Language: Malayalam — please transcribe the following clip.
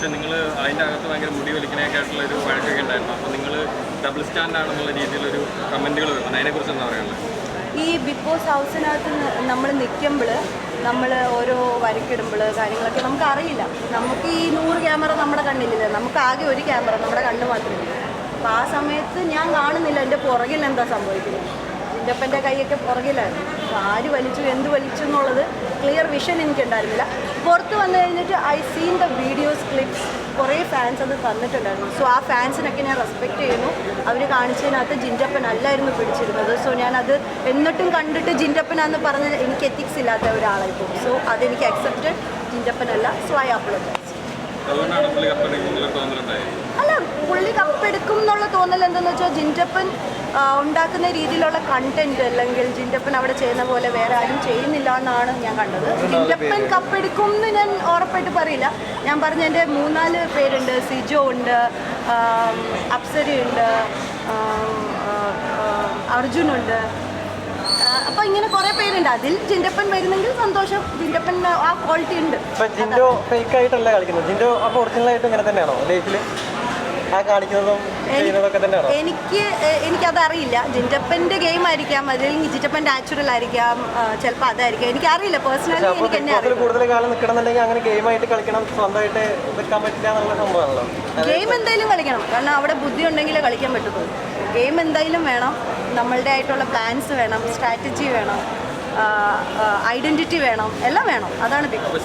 പക്ഷേ നിങ്ങൾ അതിൻ്റെ അകത്ത് ഭയങ്കര മുടി വലിക്കണൊക്കെ ആയിട്ടുള്ള ഒരു വഴക്കൊക്കെ ഉണ്ടായിരുന്നു. അപ്പോൾ നിങ്ങൾ ഡബിൾ സ്റ്റാൻഡ് ആണെന്നുള്ള രീതിയിലൊരു കമൻറ്റുകൾ വരുന്നത്, അതിനെക്കുറിച്ച് എന്താ പറയുള്ളത്? ഈ ബിഗ് ബോസ് ഹൗസിനകത്ത് നമ്മൾ നിൽക്കുമ്പോൾ നമ്മൾ ഓരോ വരക്കിടുമ്പോൾ കാര്യങ്ങളൊക്കെ നമുക്കറിയില്ല. നമുക്ക് ഈ 100 ക്യാമറ നമ്മുടെ കണ്ണിലില്ല, നമുക്ക് ആകെ ഒരു ക്യാമറ നമ്മുടെ കണ്ണ് മാത്രമേ. അപ്പോൾ ആ സമയത്ത് ഞാൻ കാണുന്നില്ല എൻ്റെ പുറകിൽ എന്താ സംഭവിക്കുന്നത്. ജിൻഡപ്പൻ്റെ കൈയൊക്കെ പുറകിലായിരുന്നു. അപ്പോൾ ആര് വലിച്ചു എന്ത് വലിച്ചു എന്നുള്ളത് ക്ലിയർ വിഷൻ എനിക്കുണ്ടായിരുന്നില്ല. പുറത്ത് വന്നു കഴിഞ്ഞിട്ട് I seen the videos clips, കുറേ ഫാൻസ് അത് തന്നിട്ടുണ്ടായിരുന്നു. സോ ആ ഫാൻസിനൊക്കെ ഞാൻ റെസ്പെക്റ്റ് ചെയ്യുന്നു. അവർ കാണിച്ചതിനകത്ത് ജിൻഡപ്പൻ അല്ലായിരുന്നു പിടിച്ചിരുന്നത്. സോ ഞാനത് എന്നിട്ടും കണ്ടിട്ട് ജിൻഡപ്പനാന്ന് പറഞ്ഞ് എനിക്ക് എത്തിക്സ് ഇല്ലാത്ത ഒരാളായിപ്പോൾ. സോ അതെനിക്ക് അക്സെപ്റ്റഡ്, ജിൻഡപ്പനല്ല. So I apologise. അല്ല, പുള്ളി കപ്പെടുക്കും എന്നുള്ള തോന്നൽ എന്തെന്ന് വെച്ചാൽ ജിൻഡപ്പൻ ഉണ്ടാക്കുന്ന രീതിയിലുള്ള കണ്ടന്റ് അല്ലെങ്കിൽ ജിൻഡപ്പൻ അവിടെ ചെയ്യുന്ന പോലെ വേറെ ആരും ചെയ്യുന്നില്ല എന്നാണ് ഞാൻ കണ്ടത്. ജിൻഡപ്പൻ കപ്പെടുക്കും എന്ന് ഞാൻ ഉറപ്പായിട്ട് പറയില്ല. ഞാൻ പറഞ്ഞ എൻ്റെ 3-4 പേരുണ്ട്. സിജോ ഉണ്ട്, അപ്സരയുണ്ട്, അർജുനുണ്ട്. അപ്പോൾ ഇങ്ങനെ കുറേ പേരുണ്ട്. അതിൽ ജിൻഡപ്പൻ വരുന്നെങ്കിൽ സന്തോഷം. ജിൻഡപ്പൻ ആ ക്വാളിറ്റി ഉണ്ട്. ജിൻഡോ ഫേക്ക് ആയിട്ടല്ല കളിക്കുന്നത്. ജിൻഡോ അപ്പോൾ ഒറിജിനലായിട്ട് ഇങ്ങനെ തന്നെയാണോ ലൈഫിൽ ആ കാണിക്കുന്നതും ചെയ്യുന്നതൊക്കെ തന്നെയാണോ? എനിക്കതറിയില്ല. ജിൻഡപ്പൻ്റെ ഗെയിം ആയിരിക്കാം, അല്ലെങ്കിൽ ജിൻഡപ്പൻ നാച്ചുറൽ ആയിരിക്കാം, ചിലപ്പോൾ അതായിരിക്കാം. എനിക്കറിയില്ല. പേഴ്സണലി എനിക്ക് എന്നെ അറിയില്ല. കൂടുതൽ കാലം നിൽക്കണമെന്നുണ്ടെങ്കിൽ അങ്ങനെ ഗെയിമായിട്ട് കളിക്കണം, സ്വന്തമായിട്ട് നിൽക്കാൻ പറ്റില്ല എന്നുള്ള സംഭവമാണല്ലോ. ഗെയിം എന്തായാലും കളിക്കണം, കാരണം അവിടെ ബുദ്ധി ഉണ്ടെങ്കിലേ കളിക്കാൻ പറ്റുള്ളൂ. ഗെയിം എന്തായാലും വേണം. നമ്മളുടെ ആയിട്ടുള്ള പ്ലാൻസ് വേണം, സ്ട്രാറ്റജി വേണം, ഐഡൻറ്റിറ്റി വേണം, എല്ലാം വേണം. അതാണ് ബിഗ് ബോസ്.